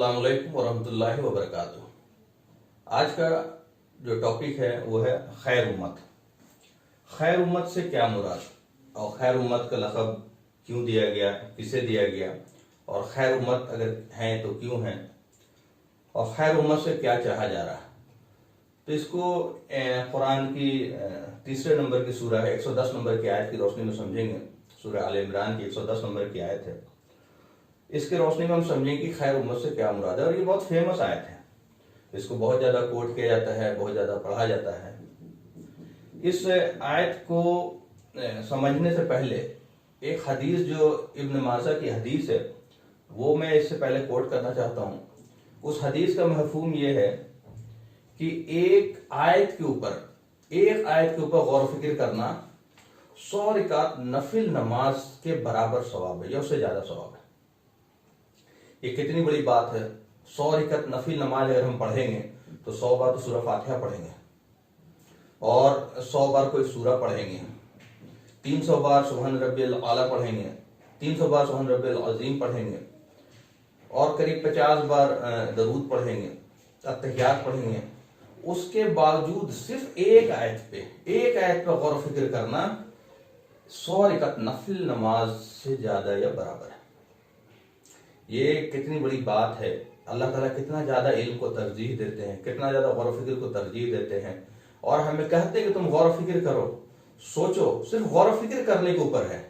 अस्सलाम वालेकुम वरहमतुल्लाहि वबरकातुह। आज का जो टॉपिक है वो है खैर उम्मत। खैर उम्मत से क्या मुराद और खैर उम्मत का लक़ब क्यों दिया गया, किसे दिया गया, और खैर उम्मत अगर हैं तो क्यों हैं, और खैर उम्मत से क्या चाहा जा रहा है। तो इसको कुरान की तीसरे नंबर की सूरह है 110 नंबर की आयत की रोशनी में समझेंगे। सूरह आल इमरान की 110 नंबर की आयत है। इसके रोशनी में हम समझेंगे कि खैर उम्मत से क्या मुराद है। और ये बहुत फेमस आयत है, इसको बहुत ज़्यादा कोट किया जाता है, बहुत ज़्यादा पढ़ा जाता है। इस आयत को समझने से पहले एक हदीस जो इब्न माजा की हदीस है वो मैं इससे पहले कोट करना चाहता हूँ। उस हदीस का मफ़हूम ये है कि एक आयत के ऊपर गौर फिक्र करना 100 रकात नफिल नमाज के बराबर सवाब है या उससे ज़्यादा सवाब है। ये कितनी बड़ी बात है। 100 रकात नफिल नमाज अगर हम पढ़ेंगे तो 100 बार तो सूरह फातिहा पढ़ेंगे और 100 बार कोई सूरह पढ़ेंगे, 300 बार सुभान रब्बियल आला पढ़ेंगे, 300 बार सुभान रब्बियल अज़ीम पढ़ेंगे और करीब 50 बार दरूद पढ़ेंगे, अत्तहियात पढ़ेंगे। उसके बावजूद सिर्फ एक आयत पर गौर फिक्र करना 100 रकात नफिल नमाज से ज्यादा या बराबर है। ये कितनी बड़ी बात है। अल्लाह ताला कितना ज्यादा इल्म को तरजीह देते हैं, कितना ज्यादा गौर फिक्र को तरजीह देते हैं और हमें कहते हैं कि तुम गौर फिक्र करो, सोचो। सिर्फ गौर फिक्र करने के ऊपर है,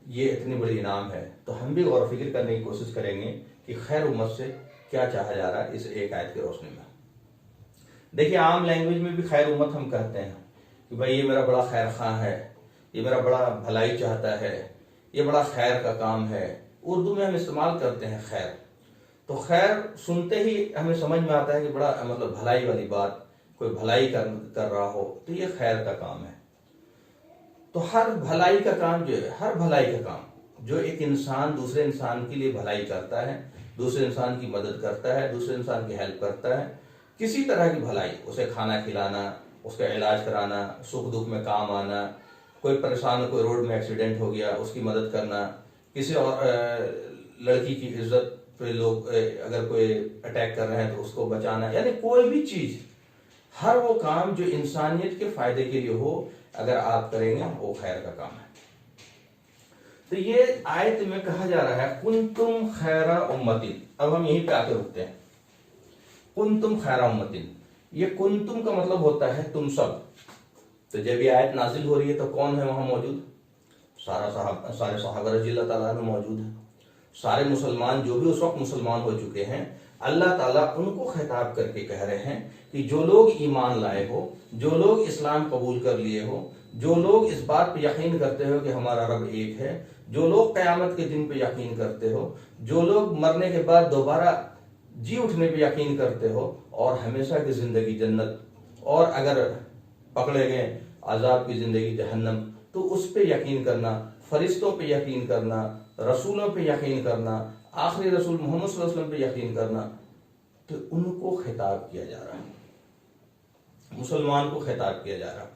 ये इतनी बड़ी इनाम है। तो हम भी गौर फिक्र करने की कोशिश करेंगे कि खैर उम्मत से क्या चाहा जा रहा है इस एक आयत की रोशनी में। देखिए, आम लैंग्वेज में भी खैर उम्मत हम कहते हैं कि भाई ये मेरा बड़ा खैर खां है, ये मेरा बड़ा भलाई चाहता है, ये बड़ा खैर का काम है। उर्दू में हम इस्तेमाल करते हैं खैर। तो खैर सुनते ही हमें समझ में आता है कि बड़ा मतलब भलाई वाली बात, कोई भलाई कर रहा हो तो ये खैर का काम है। तो हर भलाई का काम जो एक इंसान दूसरे इंसान के लिए भलाई करता है, दूसरे इंसान की मदद करता है, दूसरे इंसान की हेल्प करता है, किसी तरह की भलाई, उसे खाना खिलाना, उसका इलाज कराना, सुख दुख में काम आना, कोई परेशान, कोई रोड में एक्सीडेंट हो गया उसकी मदद करना, किसी और लड़की की इज्जत पे लोग अगर कोई अटैक कर रहे हैं तो उसको बचाना, यानी कोई भी चीज, हर वो काम जो इंसानियत के फायदे के लिए हो, अगर आप करेंगे वो खैर का काम है। तो ये आयत में कहा जा रहा है कुंतुम खैरा उम्मतिन। अब हम यहीं पे आके रुकते हैं। कुंतुम खैरा उम्मतिन, ये कुंतुम का मतलब होता है तुम सब। तो जब ये आयत नाजिल हो रही है तो कौन है वहां मौजूद? सारे सहाबा रज़ियल्लाहु ताला अन्हुम मौजूद हैं। सारे मुसलमान जो भी उस वक्त मुसलमान हो चुके हैं, अल्लाह ताला उनको खिताब करके कह रहे हैं कि जो लोग ईमान लाए हो, जो लोग इस्लाम कबूल कर लिए हो, जो लोग इस बात पे यकीन करते हो कि हमारा रब एक है, जो लोग क़यामत के दिन पे यकीन करते हो, जो लोग मरने के बाद दोबारा जी उठने पे यकीन करते हो और हमेशा की जिंदगी जन्नत, और अगर पकड़े गए अजाब की जिंदगी जहन्नम, तो उस पे यकीन करना, फरिश्तों पे यकीन करना, रसूलों पे यकीन करना, आखिरी रसूल मोहम्मद सल्लल्लाहु अलैहि वसल्लम पे यकीन करना, तो उनको खिताब किया जा रहा है, मुसलमान को खिताब किया जा रहा है।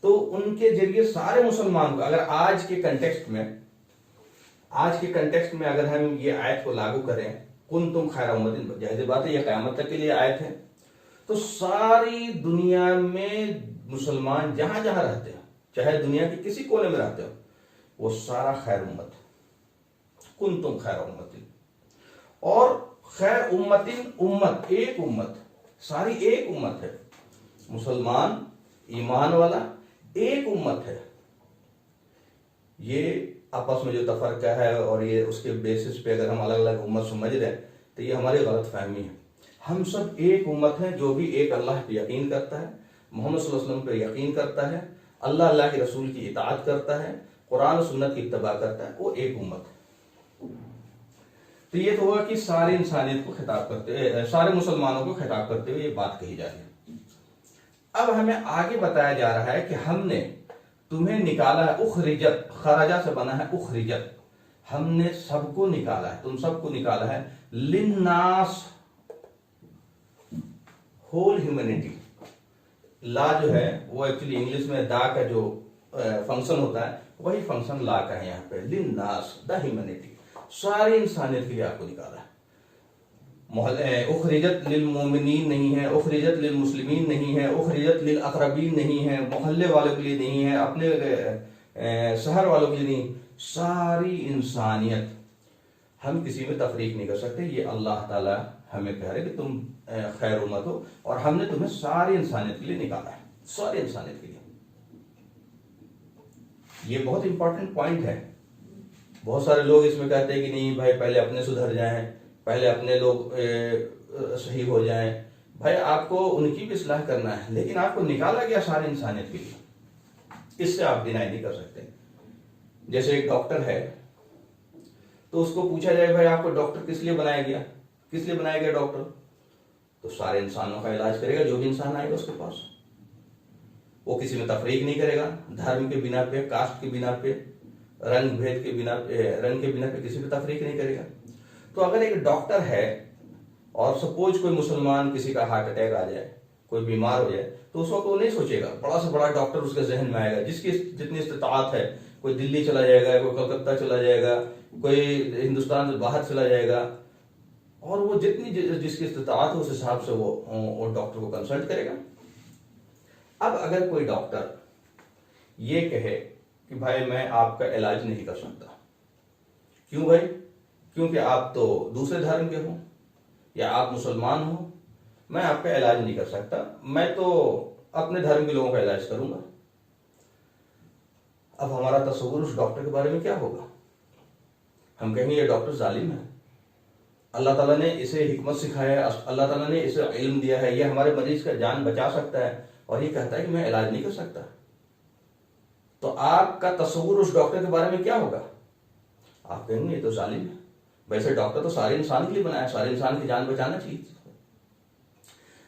तो उनके जरिए सारे मुसलमान को, अगर आज के कंटेक्स्ट में अगर हम ये आयत को लागू करें, कुंतुम खैरा उम्मतिन, जाहिर बात है ये क़यामत तक के लिए आयत है। तो सारी दुनिया में मुसलमान जहां जहां रहते हो, चाहे दुनिया के किसी कोने में रहते हो, वो सारा खैर उम्मत, कुंतुम खैर उम्मतिन। और खैर उम्मतिन, उम्मत, एक उम्मत, सारी एक उम्मत है। मुसलमान, ईमान वाला एक उम्मत है। ये आपस में जो तफरका है और ये उसके बेसिस पे अगर हम अलग अलग उम्मत समझ रहे हैं तो ये हमारी गलत फहमी है। हम सब एक उम्मत है जो भी एक अल्लाह पे यकीन करता है, मोहम्मद सल्लल्लाहु अलैहि वसल्लम पे यकीन करता है, अल्लाह के रसूल की इताअत करता है, कुरान और सुन्नत की इत्तबा करता है, वो एक उम्मत है। तो ये तो हुआ कि सारी इंसानियत को खिताब करते हुए, सारे मुसलमानों को खिताब करते हुए ये बात कही जा रही है। अब हमें आगे बताया जा रहा है कि हमने तुम्हें निकाला है, उखरिजत, खराजा से बना है उखरिजत, हमने सबको निकाला है, तुम सबको निकाला है, लिन्नास, होल ह्यूमैनिटी। ला जो है वो एक्चुअली इंग्लिश में दा का जो फंक्शन होता है वही फंक्शन ला का है यहाँ पे, लिन्नास, द ह्यूमैनिटी, सारी इंसानियत के लिए आपको निकाला है। اخرجت للمومنین نہیں ہے، اخرجت للمسلمین نہیں ہے، اخرجت للاقربین نہیں ہے، محلے والوں کے لیے نہیں ہے، اپنے شہر والوں کے لیے نہیں، ساری انسانیت۔ ہم کسی میں تفریق نہیں کر سکتے، یہ اللہ تعالیٰ ہمیں کہہ رہے کہ تم خیر امت ہو، اور ہم نے تمہیں ساری انسانیت کے لیے نکالا ہے، ساری انسانیت کے لیے۔ یہ بہت امپورٹنٹ پوائنٹ ہے۔ بہت سارے لوگ اس میں کہتے ہیں کہ نہیں بھائی پہلے اپنے سدھر جائیں، پہلے اپنے لوگ صحیح ہو جائیں۔ بھائی آپ کو ان کی بھی اصلاح کرنا ہے، لیکن آپ کو نکالا گیا ساری انسانیت کے لیے، اس سے آپ ڈینائی نہیں کر سکتے۔ جیسے ایک ڈاکٹر ہے تو اس کو پوچھا جائے بھائی آپ کو ڈاکٹر کس لیے بنایا گیا، کس لیے بنایا گیا ڈاکٹر؟ تو سارے انسانوں کا علاج کرے گا، جو بھی انسان آئے گا اس کے پاس۔ وہ کسی میں تفریق نہیں کرے گا، دھرم کے بنا پہ، کاسٹ کے بنا پہ، رنگ بھید کے بنا پہ کسی پہ تفریق نہیں کرے گا۔ تو اگر ایک ڈاکٹر ہے اور سپوز کوئی مسلمان کسی کا ہارٹ اٹیک آ جائے، کوئی بیمار ہو جائے، تو اس وقت وہ نہیں سوچے گا، بڑا سے بڑا ڈاکٹر اس کے ذہن میں آئے گا، جس کی جتنی استطاعت ہے، کوئی دلی چلا جائے گا، کوئی کلکتہ چلا جائے گا، کوئی ہندوستان سے باہر چلا جائے گا، اور وہ جتنی جس کی استطاعت ہے اس حساب سے وہ ڈاکٹر کو کنسلٹ کرے گا۔ اب اگر کوئی ڈاکٹر یہ کہے کہ بھائی میں آپ کا علاج نہیں کر سکتا، کیوں بھائی؟ کیونکہ آپ تو دوسرے دھرم کے ہوں یا آپ مسلمان ہوں، میں آپ کا علاج نہیں کر سکتا، میں تو اپنے دھرم کے لوگوں کا علاج کروں گا۔ اب ہمارا تصور اس ڈاکٹر کے بارے میں کیا ہوگا؟ ہم کہیں گے یہ ڈاکٹر ظالم ہے، اللہ تعالیٰ نے اسے حکمت سکھایا ہے، اللہ تعالیٰ نے اسے علم دیا ہے، یہ ہمارے مریض کا جان بچا سکتا ہے، اور یہ کہتا ہے کہ میں علاج نہیں کر سکتا۔ تو آپ کا تصور اس ڈاکٹر کے بارے میں کیا ہوگا؟ آپ کہیں گے یہ تو ظالم ہے۔ ویسے ڈاکٹر تو سارے انسان کے لیے بنایا، سارے انسان کی جان بچانا چاہیے۔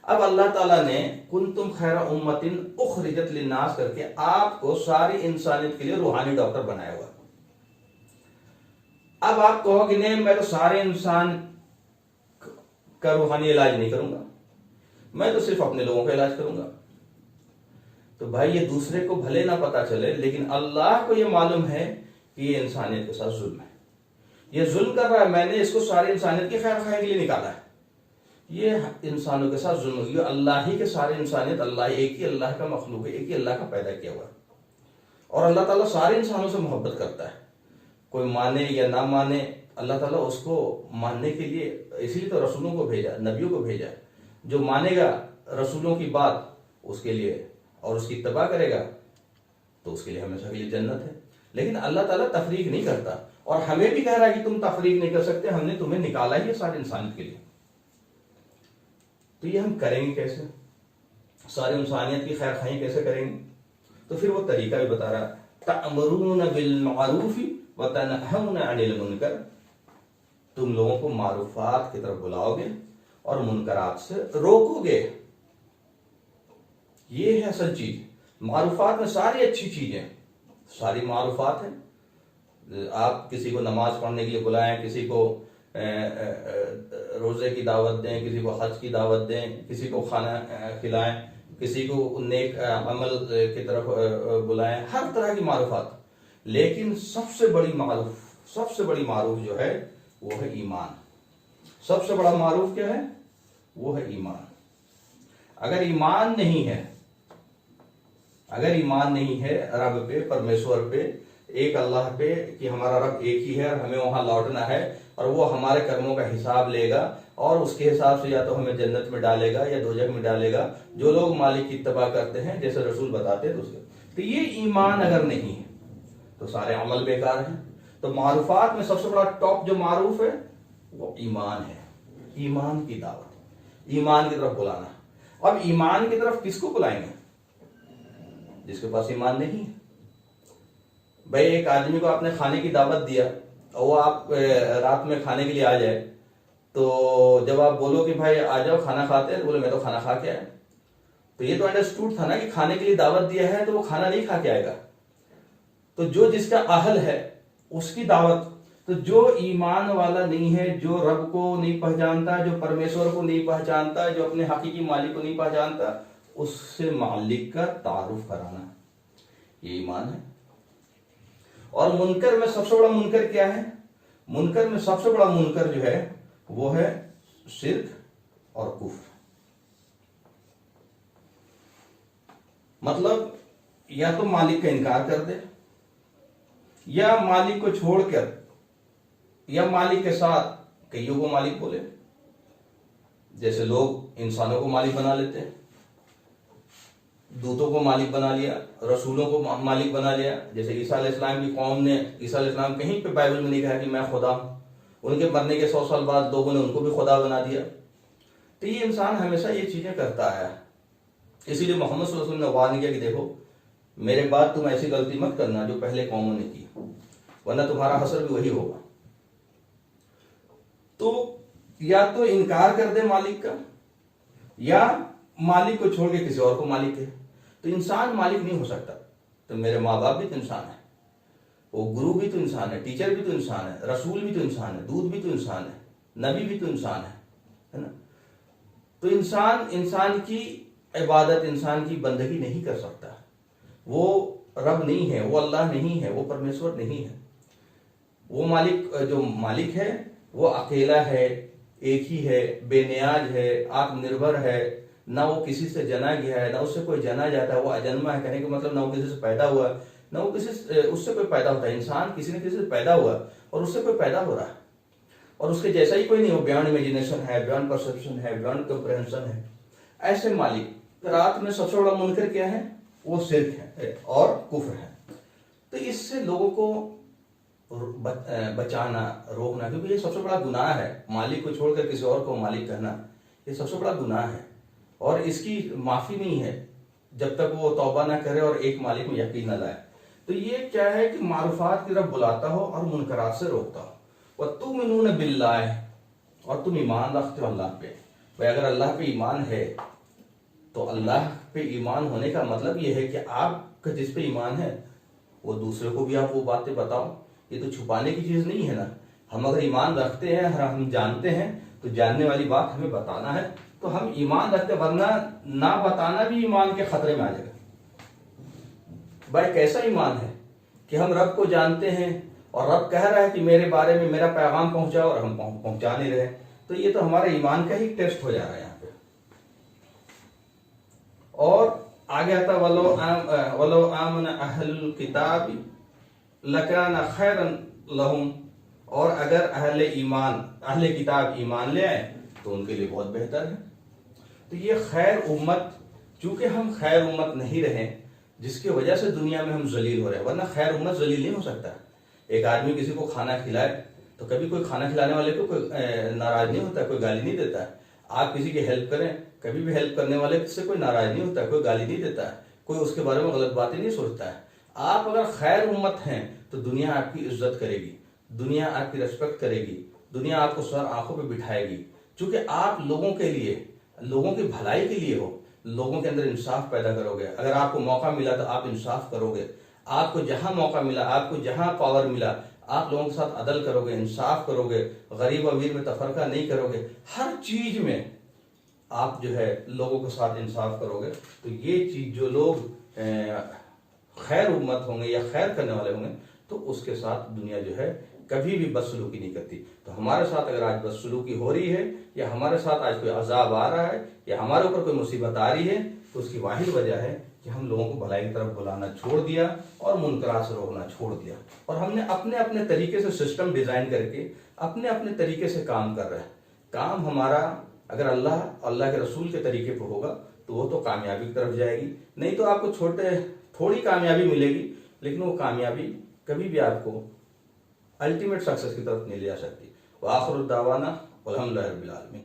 اب اللہ تعالیٰ نے کنتم خیر امت اخرجت للناس کر کے آپ کو ساری انسانیت کے لیے روحانی ڈاکٹر بنایا ہوا۔ اب آپ کہو کہ نہیں میں تو سارے انسان کا روحانی علاج نہیں کروں گا، میں تو صرف اپنے لوگوں کا علاج کروں گا۔ تو بھائی یہ دوسرے کو بھلے نہ پتا چلے، لیکن اللہ کو یہ معلوم ہے کہ یہ انسانیت کے ساتھ ظلم ہے، یہ ظلم کر رہا ہے، میں نے اس کو ساری انسانیت کی خیر خواہی کے لیے نکالا ہے، یہ انسانوں کے ساتھ ظلم ہوگی۔ اللہ ہی کے سارے انسانیت، اللہ ایک ہی اللہ کا مخلوق ہے، ایک ہی اللہ کا پیدا کیا ہوا ہے، اور اللہ تعالیٰ سارے انسانوں سے محبت کرتا ہے، کوئی مانے یا نہ مانے، اللہ تعالیٰ اس کو ماننے کے لیے اسی لیے تو رسولوں کو بھیجا، نبیوں کو بھیجا۔ جو مانے گا رسولوں کی بات اس کے لیے اور اس کی اتباع کرے گا تو اس کے لیے ہمیشہ کے لیے جنت ہے۔ لیکن اللہ تعالیٰ تفریق نہیں کرتا، اور ہمیں بھی کہہ رہا ہے کہ تم تفریق نہیں کر سکتے، ہم نے تمہیں نکالا ہی ہے ساری انسانیت کے لیے۔ تو یہ ہم کریں گے کیسے؟ ساری انسانیت کی خیر خواہی کیسے کریں گے؟ تو پھر وہ طریقہ بھی بتا رہا، تأمرون بالمعروف وتنہون عن المنکر، تم لوگوں کو معروفات کی طرف بلاؤ گے اور منکرات سے روکو گے۔ یہ ہے اصل چیز۔ معروفات میں ساری اچھی چیزیں، ساری معروفات ہیں۔ آپ کسی کو نماز پڑھنے کے لیے بلائیں، کسی کو روزے کی دعوت دیں، کسی کو حج کی دعوت دیں، کسی کو کھانا کھلائیں، کسی کو نیک عمل کی طرف بلائیں، ہر طرح کی معروفات۔ لیکن سب سے بڑی معروف جو ہے وہ ہے ایمان۔ سب سے بڑا معروف کیا ہے؟ وہ ہے ایمان۔ اگر ایمان نہیں ہے رب پہ، پرمیشور پہ، ایک اللہ پہ کہ ہمارا رب ایک ہی ہے اور ہمیں وہاں لوٹنا ہے، اور وہ ہمارے کرموں کا حساب لے گا اور اس کے حساب سے یا تو ہمیں جنت میں ڈالے گا یا دوزخ میں ڈالے گا، جو لوگ مالک کی اتباع کرتے ہیں جیسے رسول بتاتے ہیں تو یہ ایمان اگر نہیں ہے تو سارے عمل بیکار ہیں۔ تو معروفات میں سب سے بڑا ٹاپ جو معروف ہے وہ ایمان ہے، ایمان کی دعوت، ایمان کی طرف بلانا۔ اب ایمان کی طرف کس کو بلائیں گے؟ جس کے پاس ایمان نہیں ہے۔ بھائی ایک آدمی کو آپ نے کھانے کی دعوت دیا اور وہ آپ رات میں کھانے کے لیے آ جائے، تو جب آپ بولو کہ بھائی آ جاؤ کھانا کھاتے ہیں، تو بولے میں تو کھانا کھا کے آیا، تو یہ تو انڈرسٹوڈ تھا نا کہ کھانے کے لیے دعوت دیا ہے تو وہ کھانا نہیں کھا کے آئے گا۔ تو جو جس کا اہل ہے اس کی دعوت، تو جو ایمان والا نہیں ہے، جو رب کو نہیں پہچانتا، جو پرمیشور کو نہیں پہچانتا، جو اپنے حقیقی مالک کو نہیں پہچانتا، اس سے مالک کا تعارف کرانا، یہ ایمان ہے۔ اور منکر میں سب سے بڑا منکر کیا ہے؟ منکر میں سب سے بڑا منکر جو ہے وہ ہے शिर्क और कुफ्र। मतलब या तो मालिक का इनकार कर दे, या मालिक को छोड़कर, या मालिक के साथ कईयों को मालिक बोले। जैसे लोग इंसानों को मालिक बना लेते हैं, दूतों को मालिक बना लिया, रसूलों को मालिक बना लिया। जैसे ईसा अलैहिस्सलाम की कौम ने, ईसा अलैहिस्सलाम कहीं पे बाइबल में नहीं कहा कि मैं खुदा हूं। उनके मरने के 100 साल बाद लोगों ने उनको भी खुदा बना दिया। तो ये इंसान हमेशा ये चीजें करता है। इसीलिए मोहम्मद सल्लल्लाहु अलैहि वसल्लम ने वार्न किया कि देखो मेरे बाद तुम ऐसी गलती मत करना जो पहले कौमों ने की, वरना तुम्हारा हसर भी वही होगा। तो या तो इनकार कर दे मालिक का, या मालिक को छोड़ के किसी और को मालिक है। तो इंसान मालिक नहीं हो सकता। तो मेरे माँ बाप भी तो इंसान है, वो गुरु भी तो इंसान है, टीचर भी तो इंसान है, रसूल भी तो इंसान है, दूत भी तो इंसान है, नबी भी तो इंसान है ना। तो इंसान की इबादत, इंसान की बंदगी नहीं कर सकता। वो रब नहीं है, वो अल्लाह नहीं है, वो परमेश्वर नहीं है। वो मालिक, जो मालिक है वो अकेला है, एक ही है, बेनियाज है, आत्मनिर्भर है, ना वो किसी से जना गया है, ना उससे कोई जना जाता है। वो अजन्मा है, कहने का मतलब ना वो किसी से पैदा हुआ, ना वो उससे कोई पैदा होता है। इंसान किसी न किसी से पैदा हुआ और उससे कोई पैदा हो रहा है, और उसके जैसा ही कोई नहीं हो। बियॉन्ड इमेजिनेशन है, बियॉन्ड परसेप्शन है, बियॉन्ड कंप्रहेंशन है। ऐसे मालिक। रात में सबसे बड़ा मुनकर क्या है? वो शिर्क है और कुफ्र है। तो इससे लोगों को बचाना, रोकना, क्योंकि ये सबसे बड़ा गुनाह है। मालिक को छोड़कर किसी और को मालिक कहना, ये सबसे बड़ा गुनाह है, और इसकी माफी नहीं है जब तक वो तौबा ना करे और एक मालिक में यकीन न लाए। तो ये क्या है कि मारूफात की तरफ बुलाता हो और मुनकरात से रोकता हो। वतुमिनून बिल्लाह, और तुम ईमान रखते हो अल्लाह पे। भाई अगर अल्लाह पे ईमान है तो अल्लाह पे ईमान होने का मतलब ये है कि आपका जिस पे ईमान है वो दूसरे को भी आप वो बातें बताओ। ये तो छुपाने की चीज नहीं है ना। हम अगर ईमान रखते हैं, हम जानते हैं, तो जानने वाली बात हमें बताना है, तो हम ईमान रखते, वरना ना बताना भी ईमान के खतरे में आ जाएगा। भाई कैसा ईमान है कि हम रब को जानते हैं और रब कह रहा है कि मेरे बारे में मेरा पैगाम पहुंचाओ, और हम पहुंचा नहीं रहे। तो ये तो हमारे ईमान का ही टेस्ट हो जा रहा है यहाँ पे। और आगे आता वलो आमन अहलुल किताब लकाना खैरन लहुम, और अगर अहले किताब ईमान ले आए तो उनके लिए बहुत बेहतर है। तो ये खैर उम्मत, चूंकि हम खैर उम्मत नहीं रहे, जिसकी वजह से दुनिया में हम जलील हो रहे हैं, वरना खैर उम्मत जलील नहीं हो सकता। एक आदमी किसी को खाना खिलाए तो कभी कोई खाना खिलाने वाले को कोई नाराज नहीं होता, कोई गाली नहीं देता है। आप किसी की हेल्प करें, कभी भी हेल्प करने वाले से कोई नाराज नहीं होता, कोई गाली नहीं देता है, कोई उसके बारे में गलत बातें नहीं सोचता है। आप अगर खैर उम्मत हैं तो दुनिया आपकी इज्जत करेगी, दुनिया आपकी रिस्पेक्ट करेगी, दुनिया आपको सर आंखों पे बिठाएगी, क्योंकि आप लोगों के लिए, लोगों की भलाई के लिए हो। लोगों के अंदर इंसाफ पैदा करोगे। अगर आपको मौका मिला तो आप इंसाफ करोगे। आपको जहां मौका मिला, आपको जहां पावर मिला, आप लोगों के साथ अदल करोगे, इंसाफ करोगे, गरीब अमीर में तफरका नहीं करोगे। हर चीज में आप जो है लोगों के साथ इंसाफ करोगे। तो ये चीज जो लोग खैर उम्मत होंगे या खैर करने वाले होंगे, तो उसके साथ दुनिया जो है कभी भी बदसलूकी नहीं करती। तो हमारे साथ अगर आज बदसलूकी हो रही है, या हमारे साथ आज कोई अजाब आ रहा है, या हमारे ऊपर कोई मुसीबत आ रही है, तो उसकी वाहिद वजह है कि हम लोगों को भलाई की तरफ बुलाना छोड़ दिया और मुनकरात से रोकना छोड़ दिया। और हमने अपने अपने तरीके से सिस्टम डिजाइन करके अपने अपने तरीके से काम कर रहे हैं। काम हमारा अगर अल्लाह के रसूल के तरीके पर होगा तो वो तो कामयाबी की तरफ जाएगी। नहीं तो आपको थोड़ी कामयाबी मिलेगी, लेकिन वो कामयाबी कभी भी आपको अल्टीमेट सक्सेस की तरफ नहीं ले जा सकती। व आखिर दावाना अल्हम्दुलिल्लाहि रब्बिल आलमीन।